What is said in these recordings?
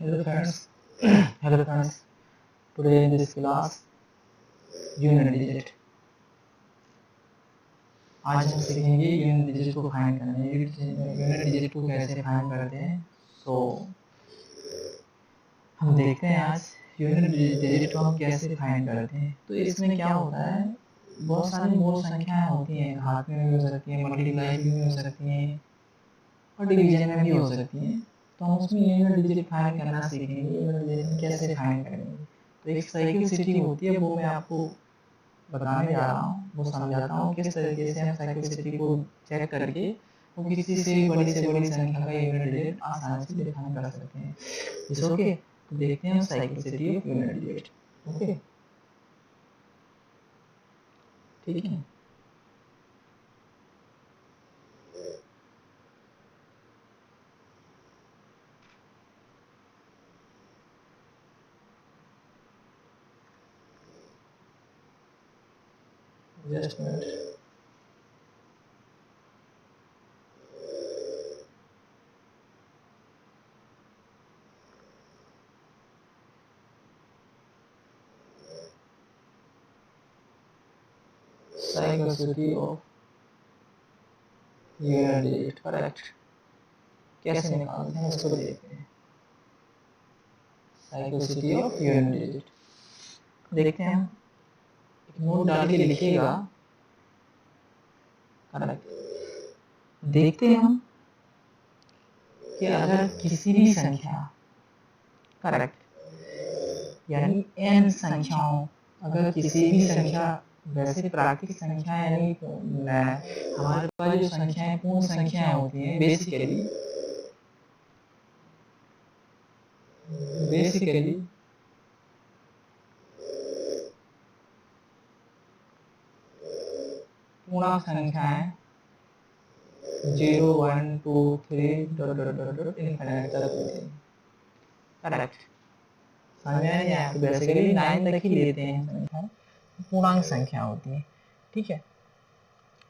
Hello friends, hello friends. Today in this class, unit digit. आज हम सीखेंगे unit digit को फाइंड करना। यूनिट डिजिट को कैसे फाइंड करते हैं। सो हम देखते हैं आज यूनिट डिजिट को हम कैसे फाइंड करते हैं। तो इसमें क्या होता है, बहुत सारी मूल संख्याएं होती हैं, घात में भी हो सकती हैं, मल्टीप्लाई भी हो सकती हैं और डिवीजन में भी हो सकती हैं। तो हम उसमें यूनिट डिजिट फाइंड करना सीखेंगे। यूनिट डिजिट कैसे फाइंड करेंगे। तो एक साइकिल सिटी होती है, वो मैं आपको बताने जा रहा हूँ, वो समझाता हूँ किस तरीके से हम साइक्लिसिटी को चेक करके वो किसी से बड़ी संख्या का यूनिट डिजिट आसानी से डिफाइन कर सकते हैं। इस ओके, तो देखते हैं cyclicity of unit digit. Okay, ठीक है। Just minute. Cyclicity of unit digit, correct. कैसे निकालते हैं उसको देखते हैं। साइक्लिसिटी ऑफ यूनिट डिजिट देखते हैं। हम एक नोट डाल के लिखिएगा, करेक्ट। देखते हैं हम कि अगर किसी भी संख्या, करेक्ट, यानी n संख्याओं, अगर किसी भी संख्या, वैसे प्राकृतिक संख्या यानी हमारे पास जो संख्याएं पूर्ण संख्याएं होती हैं, बेसिकली बेसिकली पूर्णांक संख्याएं 0 1 2 3 dot dot dot dot infinite तक होती हैं, करेक्ट। समझ में नहीं आया तो बेसिकली 9 तक ही लेते हैं संख्या, पूर्णांक संख्या होती है, ठीक है।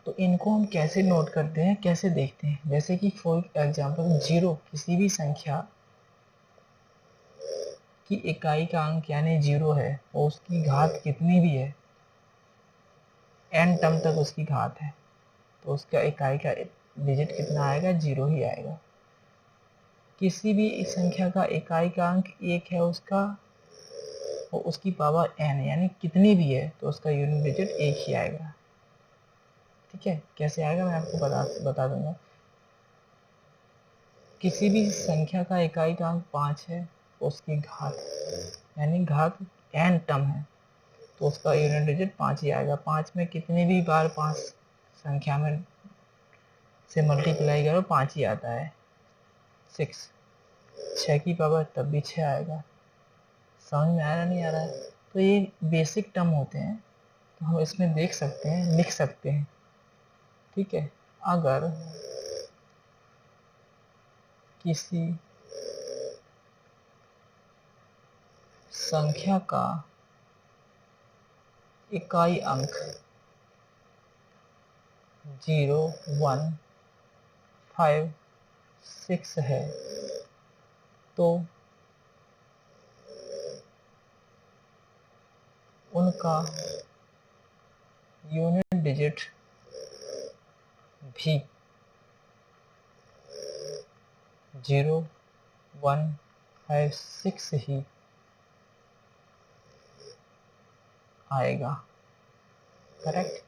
तो इनको हम कैसे नोट करते हैं, कैसे देखते हैं। जैसे कि फॉर एग्जांपल 0, किसी भी संख्या की इकाई का अंक यानी 0 है और उसकी घात कितनी भी है, n टर्म तक उसकी घात है, तो उसका इकाई का डिजिट कितना आएगा, 0 ही आएगा। किसी भी संख्या का इकाई का अंक 1 है उसका, और उसकी पावर n यानी कितनी भी है, तो उसका यूनिट डिजिट 1 ही आएगा, ठीक है। कैसे आएगा मैं आपको बता दूंगा। किसी भी संख्या का इकाई का अंक 5 है, उसकी घात यानी घात n टर्म है, तो उसका यूनिट डिजिट 5 ही आएगा। 5 में कितने भी बार 5 संख्या में से मल्टीप्लाई करो 5 ही आता है। 6 6 की पावर तब भी 6 आएगा। समझ में आ रहा नहीं आ रहा है। तो ये बेसिक टर्म होते हैं, तो हम इसमें देख सकते हैं, लिख सकते हैं, ठीक है। अगर किसी संख्या का इकाई अंक 0 1 5 6 है, तो उनका यूनिट डिजिट भी 0 1 5 6 ही आएगा, करेक्ट।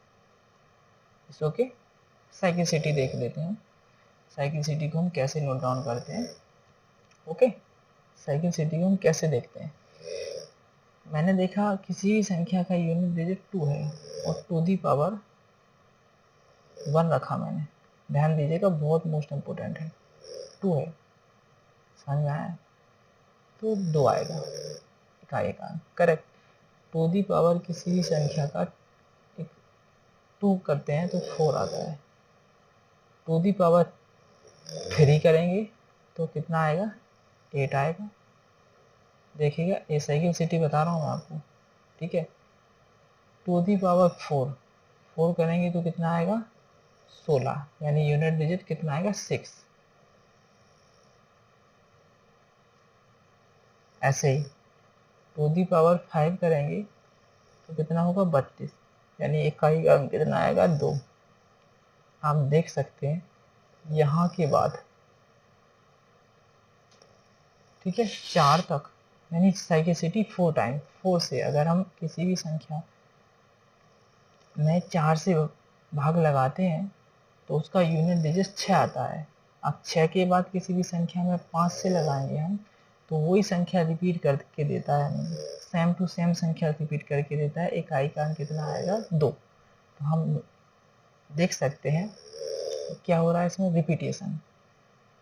It's okay. साइक्लिसिटी देख लेते हैं। साइक्लिसिटी को हम कैसे नोट डाउन करते हैं, ओके। साइक्लिसिटी को हम कैसे देखते हैं। मैंने देखा किसी भी संख्या का यूनिट डिजिट 2 है और टू दी पावर 1 रखा मैंने, ध्यान दीजिएगा, बहुत मोस्ट इम्पोर्टेंट है। 2 है, समझ में आया, तो 2 आएगा इकाई का, करेक्ट। टू दी पावर किसी भी संख्या का 2 करते हैं तो 4 आता है। टू दी पावर 3 करेंगे तो कितना आएगा, 8 आएगा। देखिएगा, ये साइक्लिसिटी बता रहा हूँ मैं आपको, ठीक है। टू दी पावर 4 करेंगे तो कितना आएगा, 16, यानी यूनिट डिजिट कितना आएगा, 6। ऐसे ही टू दी पावर 5 करेंगे तो कितना होगा 32, यानी इकाई का अंक कितना आएगा 2। आप देख सकते हैं यहाँ के बाद, ठीक है, 4 तक, यानी साइक्लिसिटी 4 टाइम। 4 से अगर हम किसी भी संख्या में 4 से भाग लगाते हैं तो उसका यूनिट डिजिट 6 आता है। अब 6 के बाद किसी भी संख्या में 5 से लगाएंगे हम तो वही संख्या रिपीट करके देता है हमें, सेम टू सेम संख्या रिपीट करके देता है। इकाई का अंक कितना आएगा 2। तो हम देख सकते हैं क्या हो रहा है इसमें, रिपीटेशन।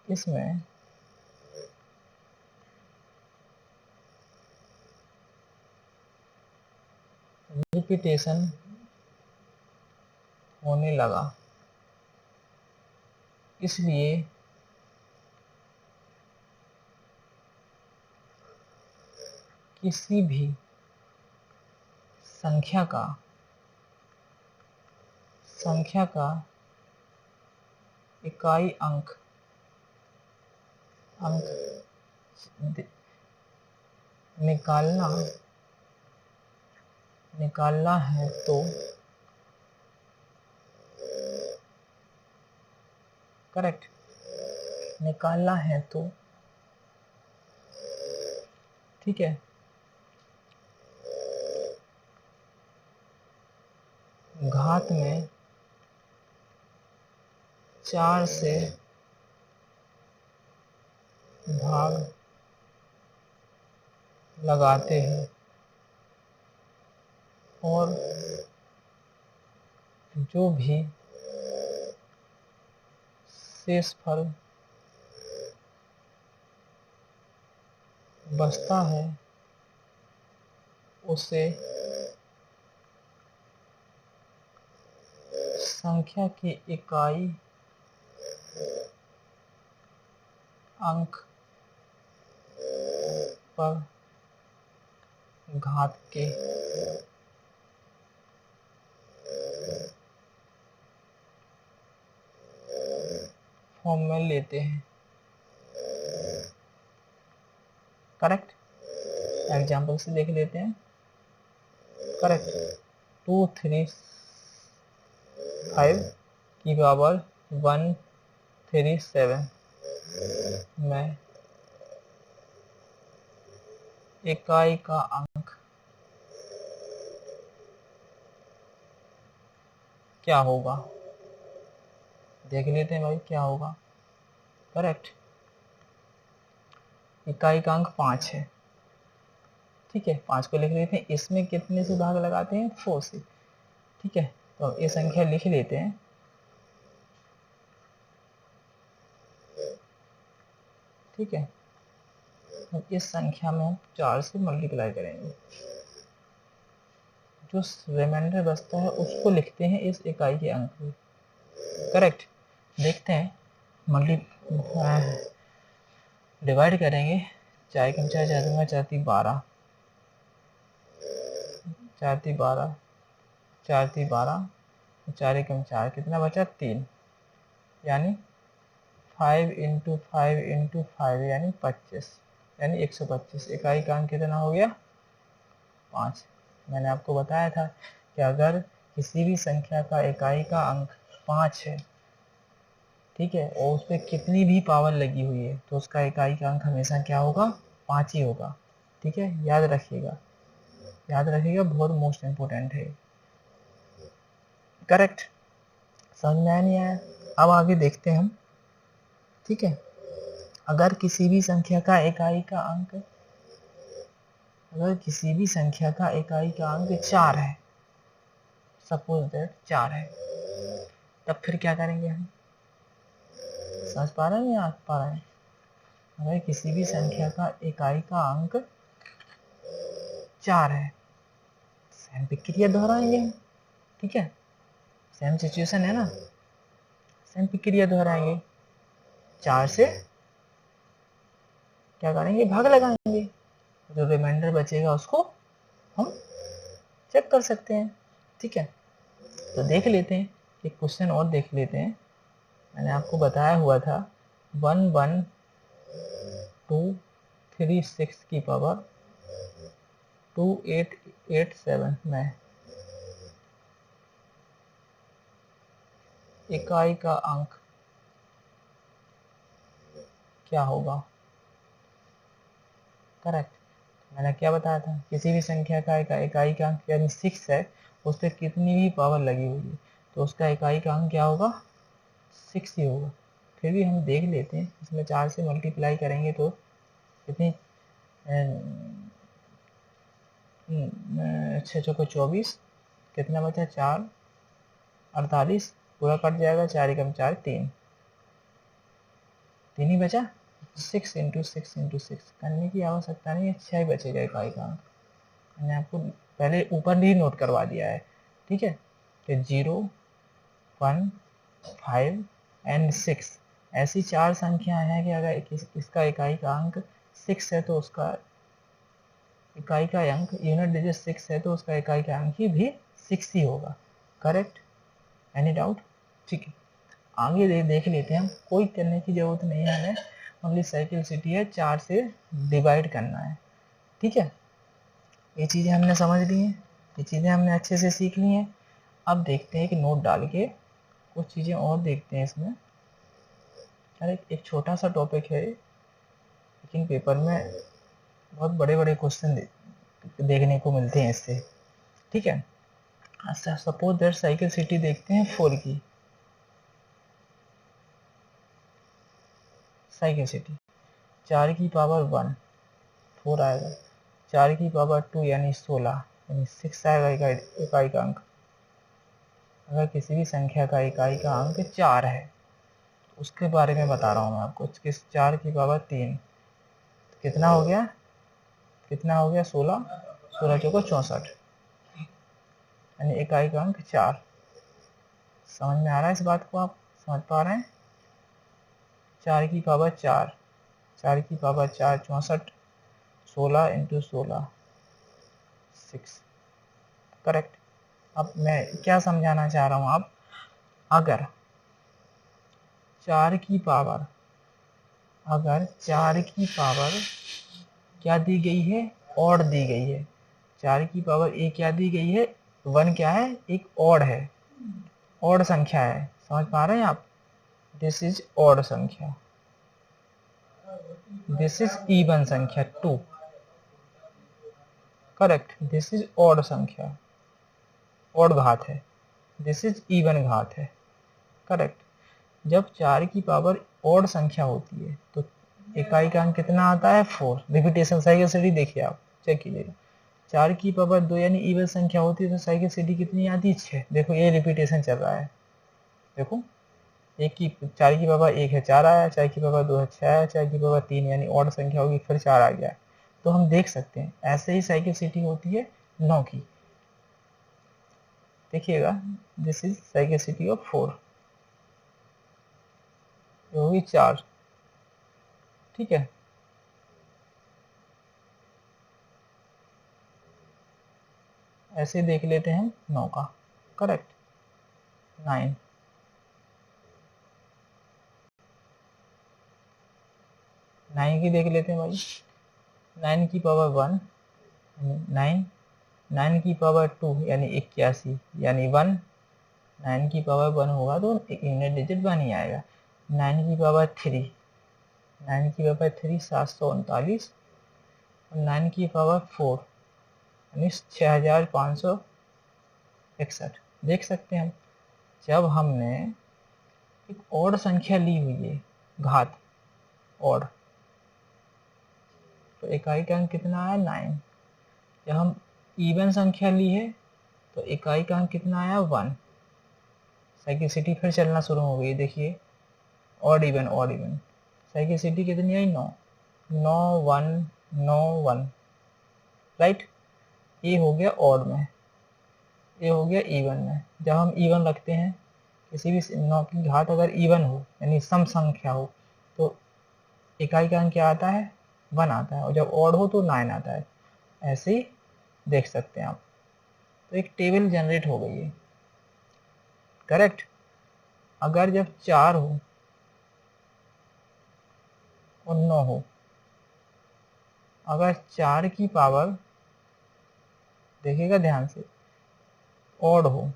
इसमें रिपीटेशन होने लगा, इसलिए किसी भी संख्या का इकाई अंक निकालना है तो करेक्ट, निकालना है तो ठीक है, घात में 4 से भाग लगाते हैं और जो भी शेषफल बचता है उसे संख्या के इकाई अंक पर घात के फॉर्म में लेते हैं। करेक्ट, एग्जाम्पल से देख लेते हैं। करेक्ट, 2 3 5 की पावर 1 3 7 में इकाई का अंक क्या होगा, देख लेते हैं भाई क्या होगा। करेक्ट, इकाई का अंक 5 है, ठीक है, 5 को लिख लेते हैं। इसमें कितने से भाग लगाते हैं, 4 से, ठीक है। तो ये संख्या लिख लेते हैं, ठीक है। तो इस संख्या में हम 4 से मल्टीप्लाई करेंगे, जो रिमाइंडर बचता है उसको लिखते हैं इस इकाई के अंक में। करेक्ट, देखते हैं मल्टी डिवाइड करेंगे। 4 कम 4 4 दूंगा 4 3 12, 4 3 12, 4 3 12, 4 एकम 4, कितना बचा 3, यानी 5 इंटू 5 इंटू 5 यानी 25, यानी 125। इकाई का अंक कितना हो गया 5। मैंने आपको बताया था कि अगर किसी भी संख्या का इकाई का अंक 5 है, ठीक है, और उस पर कितनी भी पावर लगी हुई है तो उसका इकाई का अंक हमेशा क्या होगा, 5 ही होगा। ठीक है, याद रखिएगा, याद रखिएगा, बहुत मोस्ट इम्पोर्टेंट है। करेक्ट, समझ में आया नहीं आया? अब आगे देखते हैं हम, ठीक है। अगर किसी भी संख्या का इकाई का अंक, अगर किसी भी संख्या का इकाई का अंक 4 है, सपोज दैट 4 है, तब फिर क्या करेंगे हम, समझ पा रहे हैं या आ पा रहे हैं? अगर किसी भी संख्या का इकाई का अंक 4 है, सेम प्रक्रिया दोहराएंगे, ठीक है, सेम सिचुएशन है ना, सेम प्रक्रिया दोहराएंगे। 4 से क्या करेंगे, भाग लगाएंगे, जो रिमाइंडर बचेगा उसको हम चेक कर सकते हैं। ठीक है, तो देख लेते हैं, एक क्वेश्चन और देख लेते हैं। मैंने आपको बताया हुआ था 1 1 2 36 की पावर 2887 में इकाई का अंक क्या होगा? करेक्ट। मैंने क्या बताया था, किसी भी संख्या का इकाई का अंक यानी 6 है, उस पर कितनी भी पावर लगी हुई है तो उसका इकाई का अंक क्या होगा? 6 ही होगा। फिर भी हम देख लेते हैं, इसमें 4 से मल्टीप्लाई करेंगे तो कितनी, 6 चौको 24, कितना बचा? 4 48, पूरा कट जाएगा, 4 एकम 4, 3 ही बचा। 6 इंटू 6 इंटू 6 करने की आवश्यकता नहीं है, 6 ही बचेगा इकाई का अंक। मैंने आपको पहले ऊपर ही नोट करवा दिया है, ठीक है। तो 0 1 5 एंड 6 ऐसी 4 संख्याएं हैं कि अगर इसका इकाई का अंक 6 है तो उसका इकाई का अंक यूनिट डिजिट 6 है तो उसका इकाई का अंक भी 6 ही होगा। करेक्ट? Any doubt? ठीक है, आगे देख लेते हैं हम। कोई करने की जरूरत नहीं है हमें, ओनली साइकिल सिटी है, 4 से डिवाइड करना है। ठीक है, ये चीज़ें हमने समझ ली हैं, ये चीज़ें हमने अच्छे से सीख ली हैं। अब देखते हैं कि नोट डाल के कुछ चीज़ें और देखते हैं इसमें। अरे एक छोटा सा टॉपिक है लेकिन पेपर में बहुत बड़े बड़े क्वेश्चन देखने को मिलते हैं इससे। ठीक है, अच्छा सपोज दैट साइकिल सिटी देखते हैं 4 की। साइकिल सिटी 4 की पावर 1 4 आएगा, 4 की पावर 2 यानी 16 यानी 6 आएगा इकाई का अंक। अगर किसी भी संख्या का इकाई का अंक 4 है तो उसके बारे में बता रहा हूँ मैं आपको। किस 4 की पावर 3 कितना हो गया? कितना हो गया? 16, 16 चौको 64 यानी इकाई का अंक 4। समझ में आ रहा है इस बात को? आप समझ पा रहे हैं? 4 की पावर 4, 4 की पावर 4 64, 16 इंटू 16 6। करेक्ट। अब मैं क्या समझाना चाह रहा हूँ, आप अगर 4 की पावर, अगर 4 की पावर क्या दी गई है? ऑड दी गई है। 4 की पावर ए क्या दी गई है? 1 क्या है? एक ऑड है, ऑड संख्या है। समझ पा रहे हैं आप? दिस इज ऑड संख्या, दिस इज इवन संख्या 2। करेक्ट, दिस इज ऑड संख्या, ऑड घात है। दिस इज इवन घात है। करेक्ट। जब 4 की पावर ऑड संख्या होती है तो इकाई का अंक कितना आता है? 4। रिपीटेशन साइकिल सिटी देखिए, आप चेक कीजिएगा। 4 की पावर 2 यानी इवन संख्या होती है तो साइकिल सिटी कितनी आती है? 6। देखो ये रिपीटेशन चल रहा है, देखो एक की 4 की पावर 1 है 4 आया, 4 की पावर 2 है 6 आया, 4 की पावर 3 यानी ऑड संख्या होगी फिर 4 आ गया। तो हम देख सकते हैं ऐसे ही साइकिल सिटी होती है 9 की। देखिएगा, this is cycle city of 4, ये होगी 4। ठीक है, ऐसे देख लेते हैं 9 का। करेक्ट। 9, 9 की देख लेते हैं भाई। 9 की पावर 1 9, 9 की पावर 2 यानी 81 यानी 1। 9 की पावर 1 होगा तो यूनिट डिजिट 1 ही आएगा। 9 की पावर 3, 9 की पावर 3 739 और 9 की पावर 4 यानी 6561। देख सकते हैं हम, जब हमने एक ऑड संख्या ली हुई है, घात ऑड, तो इकाई का अंक कितना आया? 9। जब हम इवन संख्या ली है तो इकाई का अंक कितना आया? 1। साइकिल सिटी फिर चलना शुरू हो गई। देखिए odd even, odd even. Cycle city कितनी आई? 9, 9 1 9 1। राइट, ये हो गया ऑड में, ये हो गया इवन में। जब हम इवन रखते हैं, किसी भी 9 की घात अगर इवन हो यानी सम संख्या हो तो इकाई का अंक क्या आता है? 1 आता है, और जब ऑड हो तो 9 आता है। ऐसे ही देख सकते हैं आप। तो एक टेबल जनरेट हो गई है। करेक्ट। अगर जब 4 हो और 9 हो अगर 4 की पावर, देखिएगा ध्यान से, ऑड हो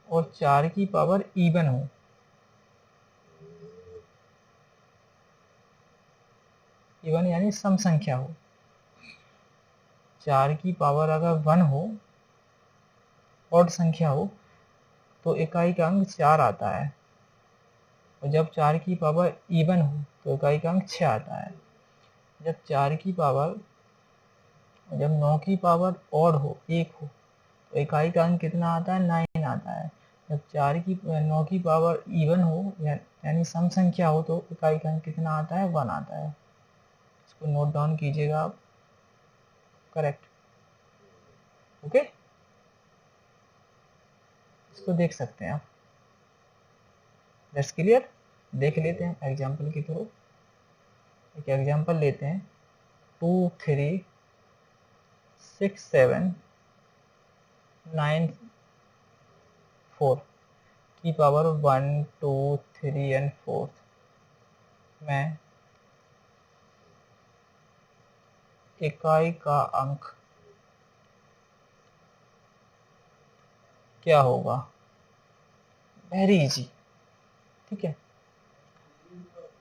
और 4 की पावर इवन हो, इवन यानी सम संख्या हो, 4 की पावर अगर 1 हो, ऑड संख्या हो, तो इकाई का अंक 4 आता है, और जब 4 की पावर इवन हो तो इकाई का अंक 6 आता है। जब 4 की पावर, जब 9 की पावर ऑड हो, 1 हो, तो इकाई का अंक कितना आता है, 9 आता है। जब 9 की पावर इवन हो यानी सम संख्या हो, तो इकाई का अंक कितना आता है, 1 आता है। इसको नोट डाउन कीजिएगा आप। करेक्ट, ओके, इसको देख सकते हैं आप। That's clear. देख लेते हैं एग्जाम्पल की थ्रू। एक एग्जाम्पल लेते हैं, 2 3 6 7 9 4 की पावर 1 2 3 एंड 4 में इकाई का अंक क्या होगा। वेरी इजी, ठीक है,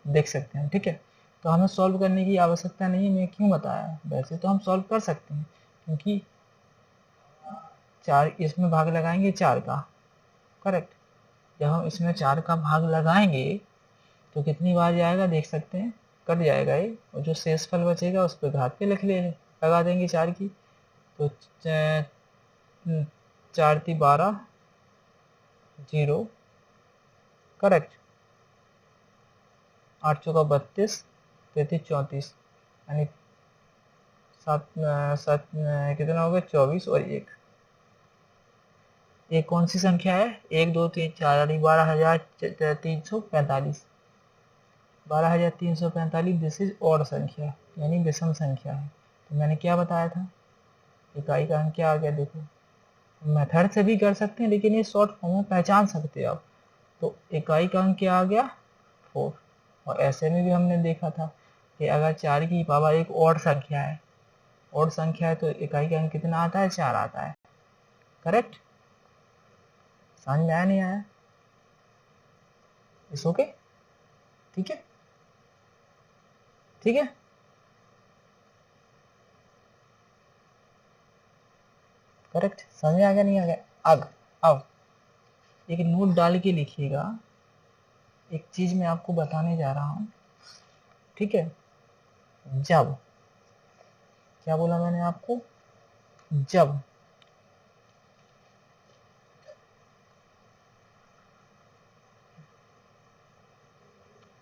देख सकते हैं, ठीक है। तो हमें सॉल्व करने की आवश्यकता नहीं है, मैं क्यों बताया, वैसे तो हम सॉल्व कर सकते हैं, क्योंकि 4 इसमें भाग लगाएंगे 4 का, करेक्ट। जब हम इसमें 4 का भाग लगाएंगे तो कितनी बार जाएगा, देख सकते हैं, कट जाएगा ये, और जो शेषफल बचेगा उस पर घात पे लगा देंगे 4 की। तो 4 × 12 0, करेक्ट। 8 × 32 33 34, यानी 7 7 कितना हो गया, 24 और 1। एक कौन सी संख्या है, 1 2 3 4, यानी 12,345। 12,345 दिस इज ऑड संख्या, यानी विषम संख्या है। तो मैंने क्या बताया था, इकाई का अंक क्या आ गया, देखो। मेथड से भी कर सकते हैं, लेकिन ये शॉर्ट फॉर्म में पहचान सकते हैं आप। तो इकाई का अंक क्या आ गया, 4। और ऐसे में भी हमने देखा था कि अगर 4 की पावर एक ऑड संख्या है, ऑड संख्या है, तो इकाई का अंक कितना आता है, 4 आता है, करेक्ट। समझ में आया, नहीं आया, इस ओके, ठीक है, ठीक है। करेक्ट, समझ में आ गया, नहीं आ गया। अब एक नोट डाल के लिखिएगा, एक चीज मैं आपको बताने जा रहा हूं, ठीक है। जब, क्या बोला मैंने आपको, जब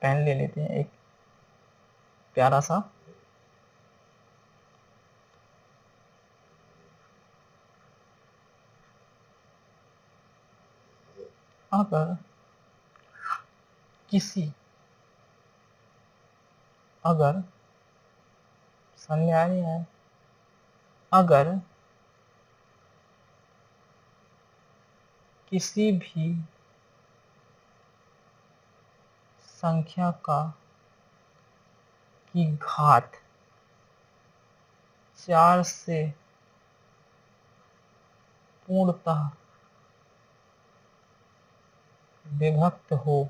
पेन ले लेते हैं एक प्यारा सा, अगर किसी, अगर, समझ में आया, नहीं आया, अगर किसी भी संख्या की घात 4 से पूर्णतः विभक्त हो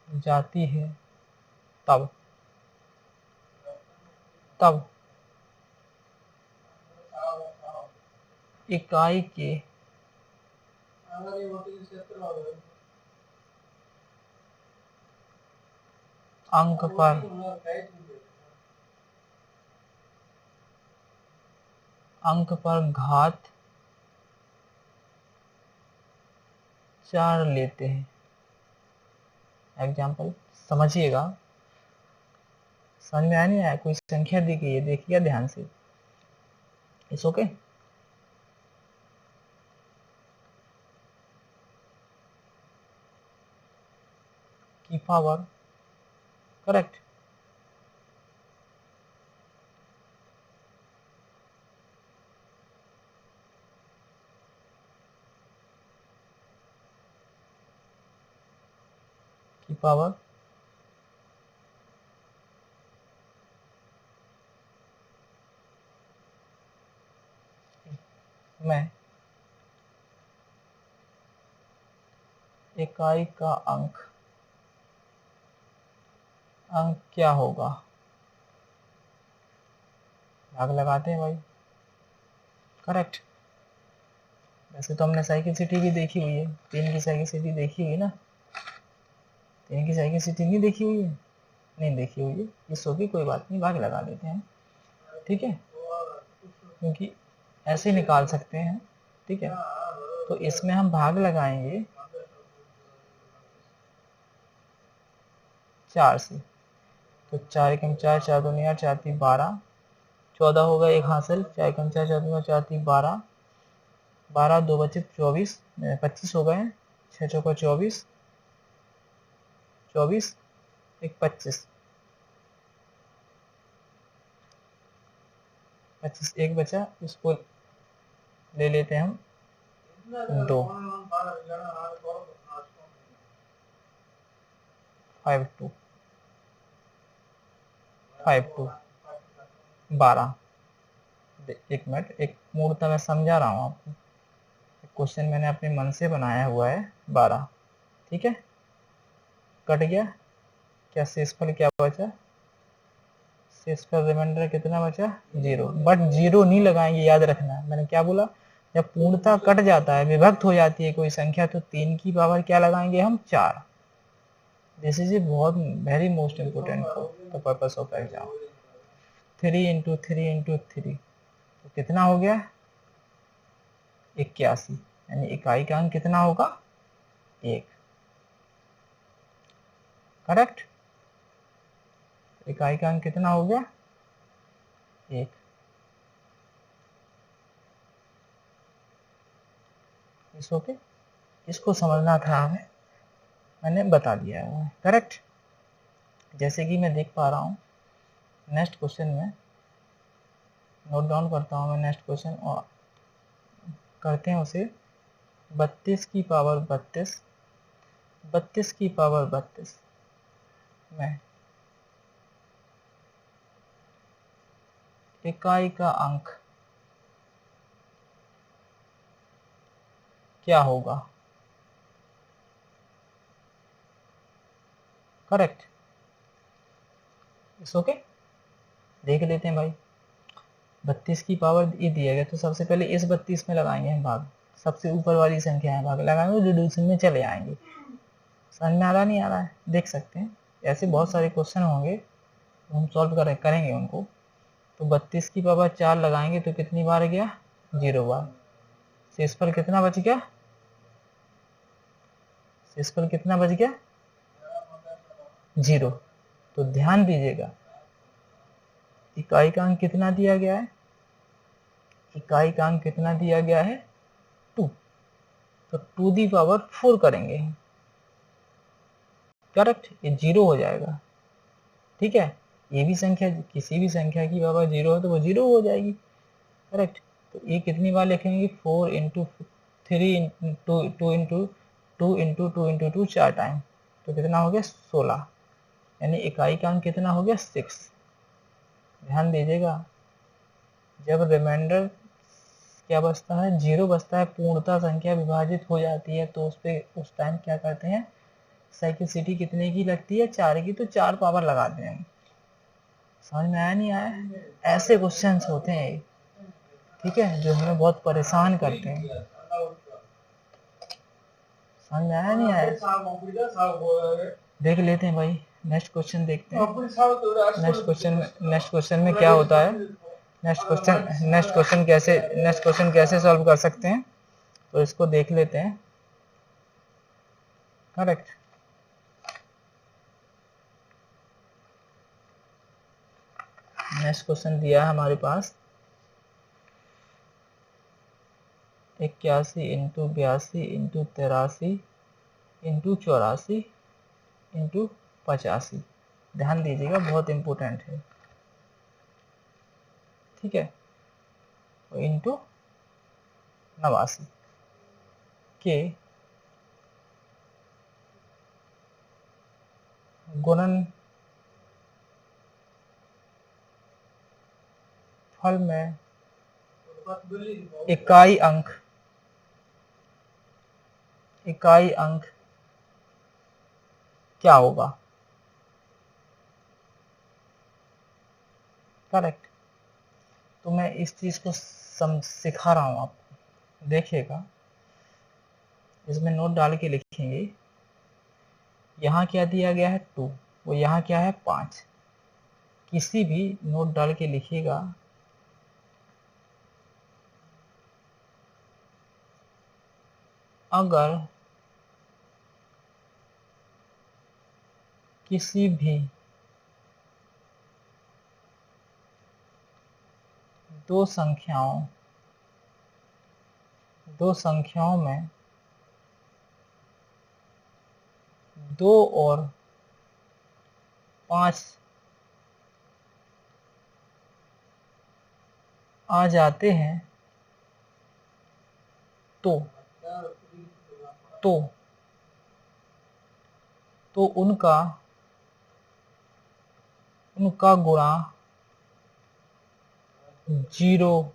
जाती है, तब तब इकाई के अंक पर घात 4 लेते हैं। एग्जाम्पल समझिएगा, समझ में आया, नहीं आया, कोई संख्या दी गई है, देखिएगा ध्यान से, इट्स ओके। की पावर, करेक्ट, की पावर इकाई का अंक क्या होगा? भाग लगाते हैं भाई। करेक्ट। वैसे तो हमने साइकिल सिटी भी देखी हुई है, 3 की साइकिल सिटी देखी हुई ना? 3 की साइकिल सिटी नहीं देखी हुई है? नहीं देखी हुई है, इस होगी, कोई बात नहीं, भाग लगा देते हैं। ठीक है, क्योंकि ऐसे निकाल सकते हैं। ठीक है, तो इसमें हम भाग लगाएंगे 4 से। तो 4 एकम 4, 4 दूनी 8, 4 3 12, 14 होगा एक हासिल। 4 एकम 4, 4 दूनी 4 3 12, 12 2 बचे 24, 25 हो गए। 6 चौका 24, 24 एक 25, 25 एक बचा, इसको ले लेते हैं हम 2, 5 2 5 2 12। एक मिनट, एक मूर्ता मैं समझा रहा हूँ आपको। क्वेश्चन मैंने अपने मन से बनाया हुआ है। 12, ठीक है, कट गया। क्या शेषफल क्या बचा? शेषफल रिमाइंडर कितना बचा? 0। बट 0 नहीं लगाएंगे, याद रखना। मैंने क्या बोला? जब पूर्णता कट जाता है, विभक्त हो जाती है कोई संख्या, तो 3 की पावर क्या लगाएंगे हम? 4। दिस इज ए बहुत very most important for the purpose of exam. 3 into 3 into 3, तो कितना हो गया? 81। यानी इकाई का अंक कितना होगा? 1। करेक्ट। इकाई का अंक कितना हो गया? 1। इस ओके, इसको समझना था हमें, मैंने बता दिया है। करेक्ट। जैसे कि मैं देख पा रहा हूँ नेक्स्ट क्वेश्चन में, नोट डाउन करता हूँ मैं नेक्स्ट क्वेश्चन और करते हैं उसे। 32 की पावर 32, 32 की पावर 32 में इकाई का अंक क्या होगा? करेक्ट। इट्स ओके, देख लेते हैं भाई। 32 की पावर ये दिया गया, तो सबसे पहले इस 32 में लगाएंगे हम भाग। सबसे ऊपर वाली संख्या है, भाग लगाएंगे, डिड्यूशन में चले आएंगे। समझ में आ रहा नहीं आ रहा है? देख सकते हैं, ऐसे बहुत सारे क्वेश्चन होंगे, तो हम सॉल्व करेंगे उनको। तो 32 की पावर 4 लगाएंगे तो कितनी बार गया? 0 बार। शेषफल कितना बच गया? शेषफल कितना बच गया? 0। तो ध्यान दीजिएगा, इकाई का अंक कितना दिया गया है? इकाई का अंक कितना दिया गया है? 2। तो 2 दी पावर 4 करेंगे। करेक्ट, ये 0 हो जाएगा। ठीक है, ये भी संख्या, किसी भी संख्या की पावर 0 हो तो वो 0 हो जाएगी। करेक्ट। तो ये कितनी बार लिखेंगे? 4 into 3 into 2 into 2 into 2 into 2, 4 time. तो कितना हो गया? 16। यानी इकाई का अंक कितना हो गया? 6। ध्यान दीजिएगा, जब रिमाइंडर क्या बचता है? 0 बचता है, पूर्णता संख्या विभाजित हो जाती है, तो उस टाइम क्या करते हैं? साइकिल सिटी कितने की लगती है? 4 की, तो 4 पावर लगाते हैं। समझ में आया नहीं आया? ऐसे क्वेश्चंस होते हैं, ठीक है, जो हमें बहुत परेशान करते हैं। समझ में आया नहीं आया? देख लेते हैं भाई, नेक्स्ट क्वेश्चन देखते हैं। नेक्स्ट क्वेश्चन में क्या होता है? नेक्स्ट क्वेश्चन कैसे सॉल्व कर सकते हैं, तो इसको देख लेते हैं। करेक्ट। नेक्स्ट क्वेश्चन दिया है हमारे पास 81 इंटू 82 इंटू 83 इंटू 84 इंटू 85। ध्यान दीजिएगा, बहुत इंपॉर्टेंट है। ठीक है, इंटू 89 के गुणन फल में इकाई अंक क्या होगा? करेक्ट। तो मैं इस चीज को सिखा रहा हूं आपको, देखिएगा। इसमें नोट डाल के लिखेंगे, यहाँ क्या दिया गया है 2, वो यहाँ क्या है 5। किसी भी नोट डाल के लिखिएगा, अगर किसी भी दो संख्याओं में 2 और 5 आ जाते हैं तो तो तो उनका गुणा 0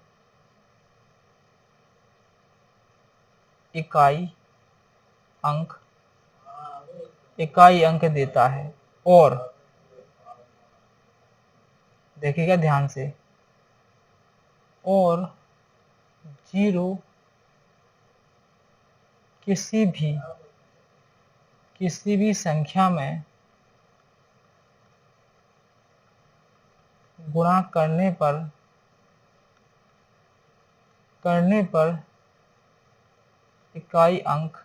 इकाई अंक देता है। और देखिएगा ध्यान से, और 0 किसी भी संख्या में गुणा करने पर इकाई अंक,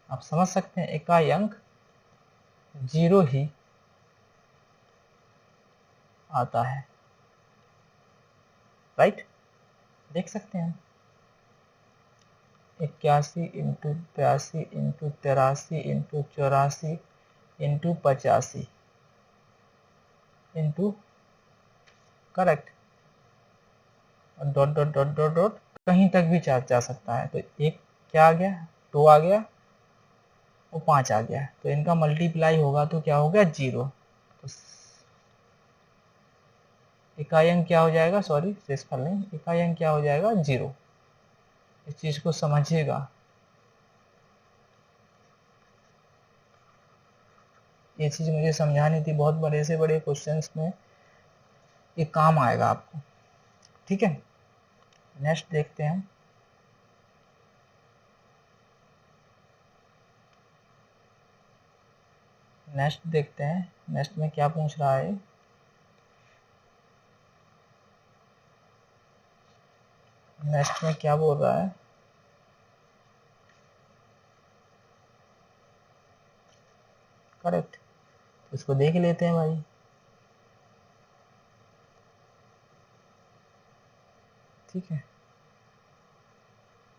आप समझ सकते हैं, इकाई अंक 0 ही आता है। राइट, देख सकते हैं। 81 into 82 into 83 into 84 into 85 into, correct, और dot dot dot dot dot कहीं तक भी जा सकता है। तो एक क्या आ गया, 2 आ गया, और 5 आ गया। तो इनका मल्टीप्लाई होगा तो क्या हो गया 0। तो इकाई अंक क्या हो जाएगा, सॉरी शेषफल नहीं, इकाई अंक क्या हो जाएगा 0। इस चीज को समझिएगा, ये चीज मुझे समझानी थी। बहुत बड़े से बड़े क्वेश्चंस में ये काम आएगा आपको। ठीक है, नेक्स्ट देखते हैं। नेक्स्ट में क्या पूछ रहा है। नेक्स्ट में क्या बोल रहा है, करेक्ट। इसको देख लेते हैं भाई। ठीक है,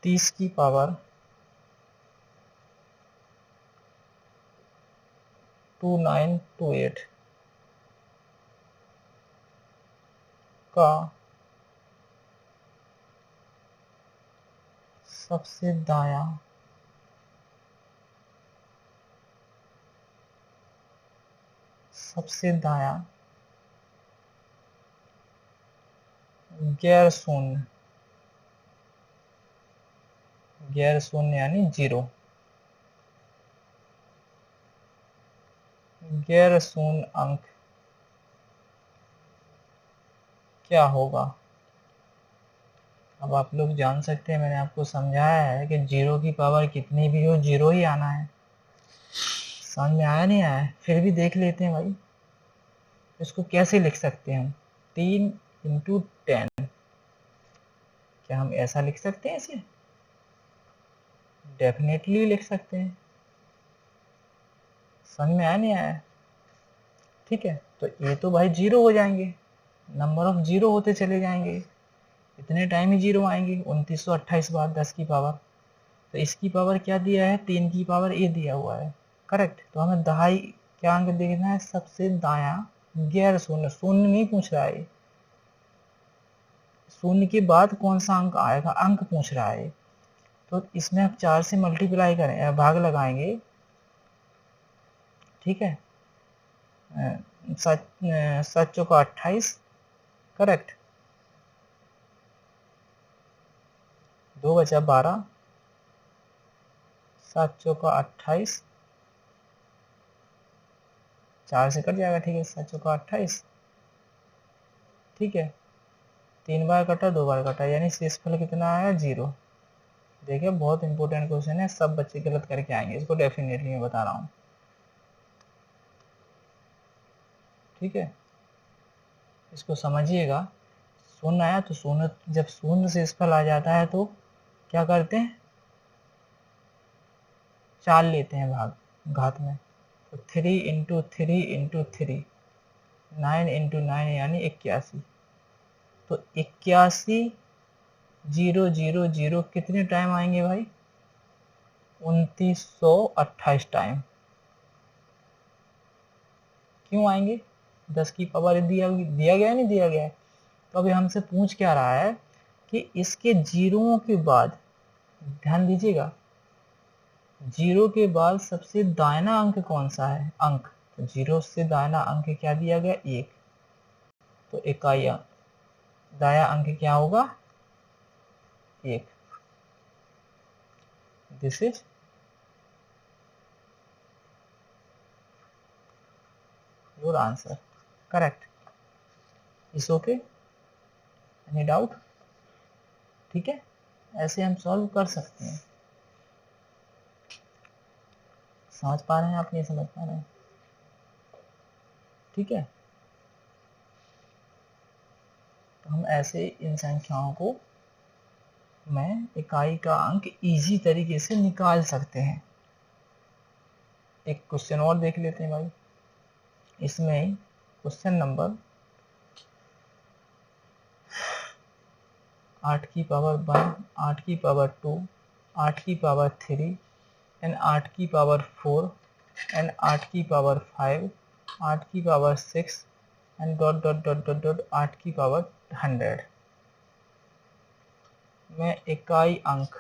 30 की पावर 2928 का सबसे दायां गैर शून्य यानी 0, गैर शून्य अंक क्या होगा। अब आप लोग जान सकते हैं, मैंने आपको समझाया है कि 0 की पावर कितनी भी हो 0 ही आना है। समझ में आया नहीं आया? फिर भी देख लेते हैं भाई, इसको कैसे लिख सकते हैं हम। 3 इंटू 10, क्या हम ऐसा लिख सकते हैं इसे? डेफिनेटली लिख सकते हैं। समझ में आया नहीं आया? ठीक है, तो ये तो भाई 0 हो जाएंगे, नंबर ऑफ 0 होते चले जाएंगे, इतने टाइम ही 0 आएंगे। 2928 बार 10 की पावर, तो इसकी पावर क्या दिया है, 3 की पावर ए दिया हुआ है। करेक्ट, तो हमें दहाई क्या अंक देखना है, सबसे दायां गैर शून्य। शून्य नहीं पूछ रहा है, शून्य के बाद कौन सा अंक आएगा, अंक पूछ रहा है। तो इसमें आप 4 से मल्टीप्लाई करें, भाग लगाएंगे। ठीक है, 7 चौका 28, करेक्ट, 2 बचा 12, 7 चौका 28, 4 से कट जाएगा, ठीक है, 7 चौका 28, ठीक है, 3 बार कटा, 2 बार कटा, यानी शेषफल कितना आया, 0। देखिए बहुत इंपॉर्टेंट क्वेश्चन है, सब बच्चे गलत करके आएंगे इसको, डेफिनेटली मैं बता रहा हूँ, ठीक है, इसको समझिएगा। शून्य आया तो शून्य, जब शून्य शेषफल आ जाता है तो क्या करते हैं, 4 लेते हैं भाग घात में, तो 3 इंटू 3 इंटू 3, 9 इंटू 9 यानी 81, तो 81 0 0 0 कितने टाइम आएंगे भाई, 2928 टाइम। क्यों आएंगे, 10 की पावर दिया गया नहीं दिया गया है, तो अभी हमसे पूछ क्या रहा है कि इसके जीरोओं के बाद, ध्यान दीजिएगा, जीरो के बाद सबसे दायना अंक कौन सा है, अंक, तो जीरो से दायना अंक क्या दिया गया, 1, तो इकाई दाया अंक क्या होगा, 1। This is your answer, correct, is okay, any doubt, ठीक है, ऐसे हम सॉल्व कर सकते हैं। समझ पा रहे हैं आप, नहीं समझ पा रहे हैं, ठीक है, तो हम ऐसे इन संख्याओं को मैं इकाई का अंक इजी तरीके से निकाल सकते हैं। एक क्वेश्चन और देख लेते हैं भाई, इसमें क्वेश्चन नंबर 8 की पावर 1, 8 की पावर 2, 8 की पावर 3 एंड 8 की पावर 4 एंड 8 की पावर 5, 8 की power 6 and dot dot dot dot dot 8 की पावर 100 में इकाई अंक,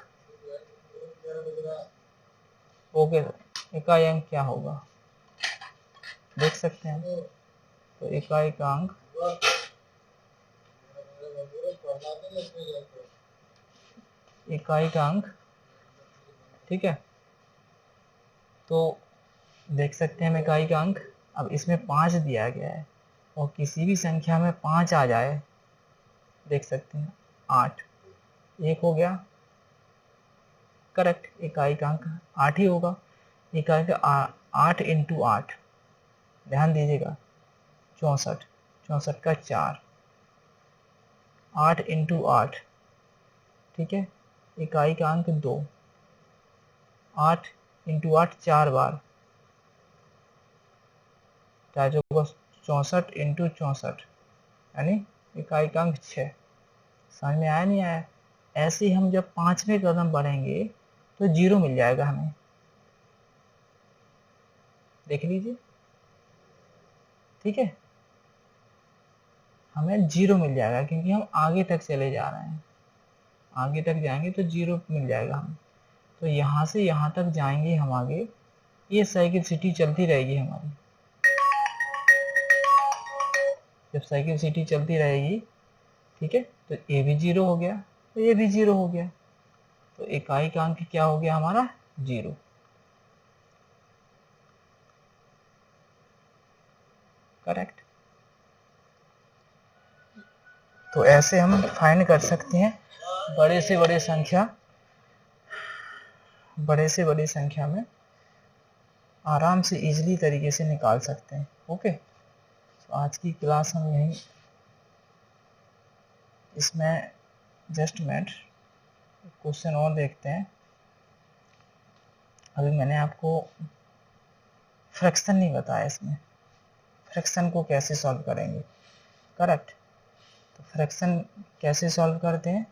ओके, इकाई अंक क्या होगा देख सकते हैं, तो इकाई का अंक, इकाई का अंक, ठीक है, तो देख सकते हैं हम इकाई का अंक। अब इसमें 5 दिया गया है और किसी भी संख्या में 5 आ जाए, देख सकते हैं 8, 1 हो गया, करेक्ट, इकाई का अंक 8 ही होगा, इकाई का 8 इंटू 8, ध्यान दीजिएगा, 64, 64 का 4, 8 इंटू 8, ठीक है, इकाई का अंक 2, 8 इंटू 8 4 बार, 4 चौका 64 इंटू 64, यानी इकाई का अंक 6। समझ में आया नहीं आया, ऐसे ही हम जब 5वें कदम बढ़ेंगे तो 0 मिल जाएगा हमें, देख लीजिए, ठीक है, हमें 0 मिल जाएगा क्योंकि हम आगे तक चले जा रहे हैं, आगे तक जाएंगे तो 0 मिल जाएगा हमें, तो यहाँ से यहाँ तक जाएंगे हम आगे, ये साइकिल सिटी चलती रहेगी हमारी, जब साइकिल सिटी चलती रहेगी, ठीक है, तो ये भी 0 हो गया, तो ये भी 0 हो गया, तो इकाई का अंक क्या हो गया हमारा, 0, करेक्ट। तो ऐसे हम फाइंड कर सकते हैं बड़े से बड़े संख्या, बड़े से बड़ी संख्या में आराम से इजीली तरीके से निकाल सकते हैं, ओके। तो आज की क्लास हम यहीं, इसमें जस्ट मिनट क्वेश्चन और देखते हैं। अभी मैंने आपको फ्रैक्शन नहीं बताया, इसमें फ्रैक्शन को कैसे सॉल्व करेंगे, करेक्ट, तो फ्रैक्शन कैसे सॉल्व करते हैं,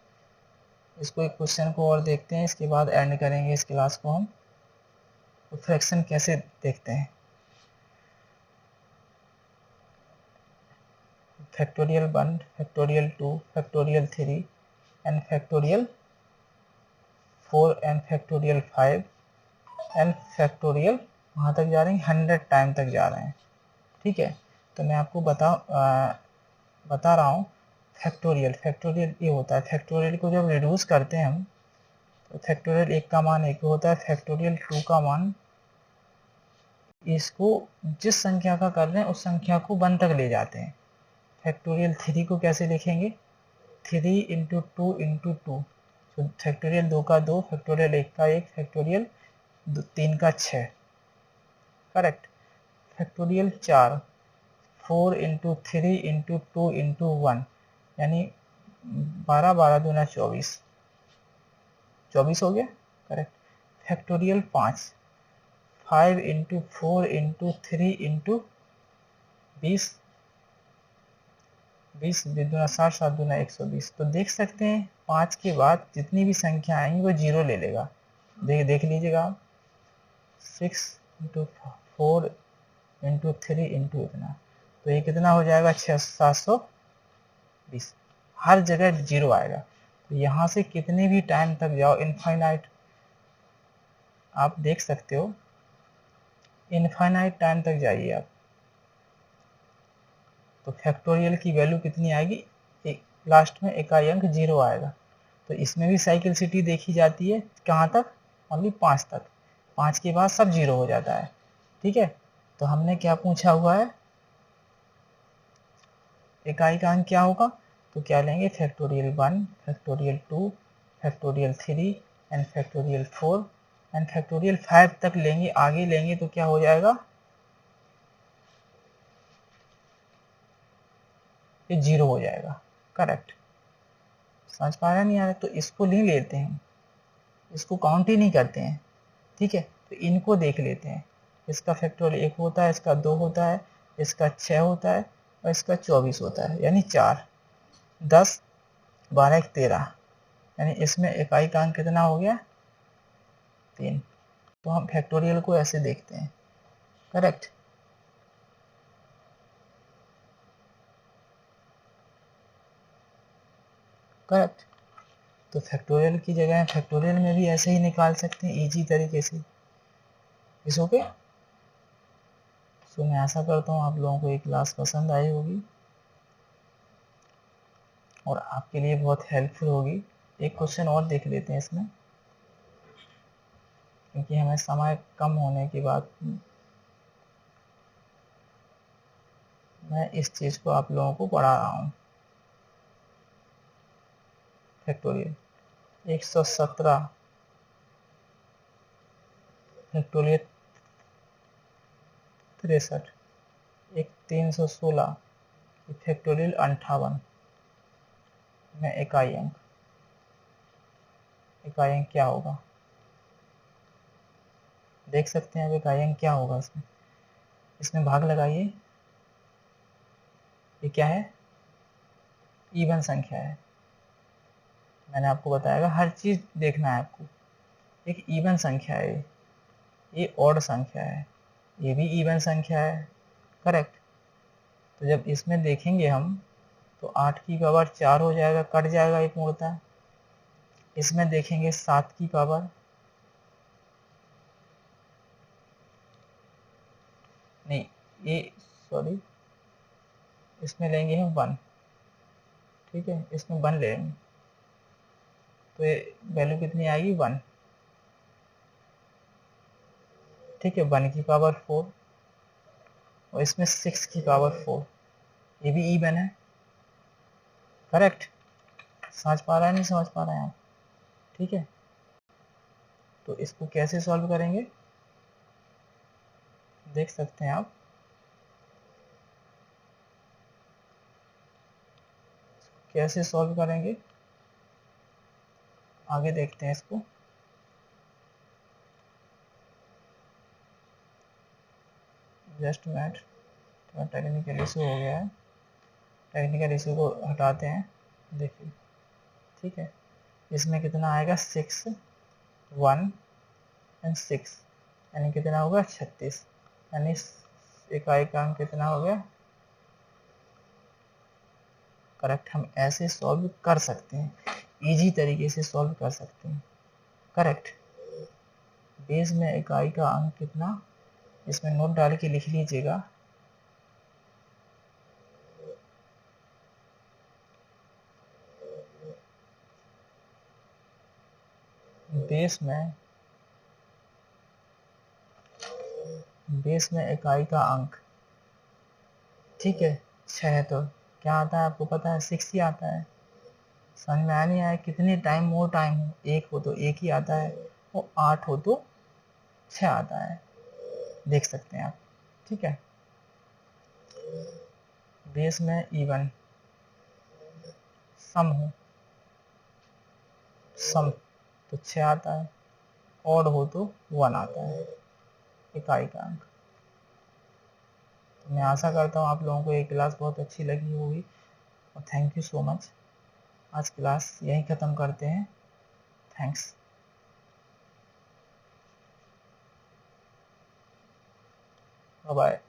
इसको एक क्वेश्चन को और देखते हैं, इसके बाद एंड करेंगे इस क्लास को हम। तो फ्रैक्शन कैसे देखते हैं, factorial 1, factorial 2, factorial 3 and factorial 4 and factorial 5 and factorial, वहाँ तक जा रहे हैं 100 टाइम तक जा रहे हैं, ठीक है। तो मैं आपको बता रहा हूँ फैक्टोरियल, फैक्टोरियल ये होता है, फैक्टोरियल को जब रिड्यूस करते हैं हम, तो फैक्टोरियल 1 का मान 1 होता है, फैक्टोरियल 2 का मान, इसको जिस संख्या का कर रहे हैं उस संख्या को 1 तक ले जाते हैं। फैक्टोरियल 3 को कैसे लिखेंगे, 3 इंटू 2 इंटू 2, तो फैक्टोरियल 2 का 2, फैक्टोरियल 1 का 1, फैक्टोरियल 3 का 6, correct. Factorial 4, 4 into 3 into 2 into 1, यानी 12, 12 दूना 24, 24 हो गया, correct. Factorial 5, 5 into 4 into 3 into 20, 20 दूना 60, 7 दूना 120। तो देख सकते हैं 5 के बाद जितनी भी संख्या आएंगी वो 0 ले लेगा। देख लीजिएगा आप, 6 इंटू 4 इंटू 3 इंटू इतना, तो ये कितना हो जाएगा, 720। हर जगह 0 आएगा। तो यहाँ से कितने भी टाइम तक जाओ, इनफाइनाइट, आप देख सकते हो, इनफाइनाइट टाइम तक जाइए आप, तो फैक्टोरियल की वैल्यू कितनी आएगी, लास्ट में इकाई अंक 0 आएगा। तो इसमें भी साइकिल सिटी देखी जाती है, कहाँ तक, ओनली 5 तक, 5 के बाद सब 0 हो जाता है, ठीक है। तो हमने क्या पूछा हुआ है, इकाई का अंक क्या होगा, तो क्या लेंगे, factorial 1, factorial 2, factorial 3 and factorial 4 and factorial 5 तक लेंगे, आगे लेंगे तो क्या हो जाएगा, ये 0 हो जाएगा, करेक्ट। समझ पा रहे नहीं आ रहा, तो इसको नहीं लेते हैं, इसको काउंट ही नहीं करते हैं, ठीक है। तो इनको देख लेते हैं, इसका फैक्टोरियल 1 होता है, इसका 2 होता है, इसका 6 होता है और इसका 24 होता है, यानी 4, 10, 12, 13, यानी इसमें इकाई का अंक कितना हो गया, 3। तो हम फैक्टोरियल को ऐसे देखते हैं, करेक्ट। करेक्ट। तो फैक्टोरियल की जगह फैक्टोरियल में भी ऐसे ही निकाल सकते हैं इजी तरीके से, इस ओके। सो मैं आशा करता हूँ आप लोगों को ये क्लास पसंद आई होगी और आपके लिए बहुत हेल्पफुल होगी। एक क्वेश्चन और देख लेते हैं इसमें, क्योंकि हमें समय कम होने के बाद मैं इस चीज़ को आप लोगों को पढ़ा रहा हूँ। फैक्टोरियल 117, फैक्टोरियल 63, एक 316, फैक्टोरियल 58 में इकाई अंक, इकाई अंक क्या होगा, देख सकते हैं अब इकाई अंक क्या होगा इसमें, इसमें भाग लगाइए, ये क्या है, इवन संख्या है। मैंने आपको बताया हर चीज़ देखना है आपको, एक इवन संख्या है, ये ऑड संख्या है, ये भी इवन संख्या है, करेक्ट। तो जब इसमें देखेंगे हम तो 8 की पावर 4 हो जाएगा, कट जाएगा एक पूर्णतः। इसमें देखेंगे 7 की पावर, नहीं ये, सॉरी, इसमें लेंगे हम 1, ठीक है, इसमें 1 लेंगे तो ये वैल्यू कितनी आएगी, 1, ठीक है। 1 की पावर 4 और इसमें 6 की पावर 4, ये भी इवन है, करेक्ट। समझ पा रहा है, नहीं समझ पा रहे हैं आप, ठीक है। तो इसको कैसे सॉल्व करेंगे, देख सकते हैं आप, कैसे सॉल्व करेंगे आगे देखते हैं इसको। जस्ट मिनट, थोड़ा टेक्निकल इशू हो गया है, टेक्निकल इशू को हटाते हैं, देखिए, ठीक है। इसमें कितना आएगा, 6, 1 एंड 6, यानी कितना होगा, 36, यानी इकाई का अंक कितना हो गया, करेक्ट। हम ऐसे सॉल्व कर सकते हैं, इजी तरीके से सॉल्व कर सकते हैं, करेक्ट। बेस में इकाई का अंक कितना, इसमें नोट डाल के लिख लीजिएगा, बेस में इकाई का अंक, ठीक है, 6 है तो क्या आता है आपको पता है, 6 ही आता है। समझ में आया नहीं आया, कितने टाइम मोर टाइम हो, 1 हो तो 1 ही आता है, और 8 हो तो 6 आता है, देख सकते हैं आप, ठीक है। बेस में इवन सम हो, सम तो 6 आता है, ऑड हो तो 1 आता है, इकाई का अंक। मैं आशा करता हूँ आप लोगों को ये क्लास बहुत अच्छी लगी होगी, और थैंक यू सो मच। आज क्लास यहीं ख़त्म करते हैं। थैंक्स। Bye bye.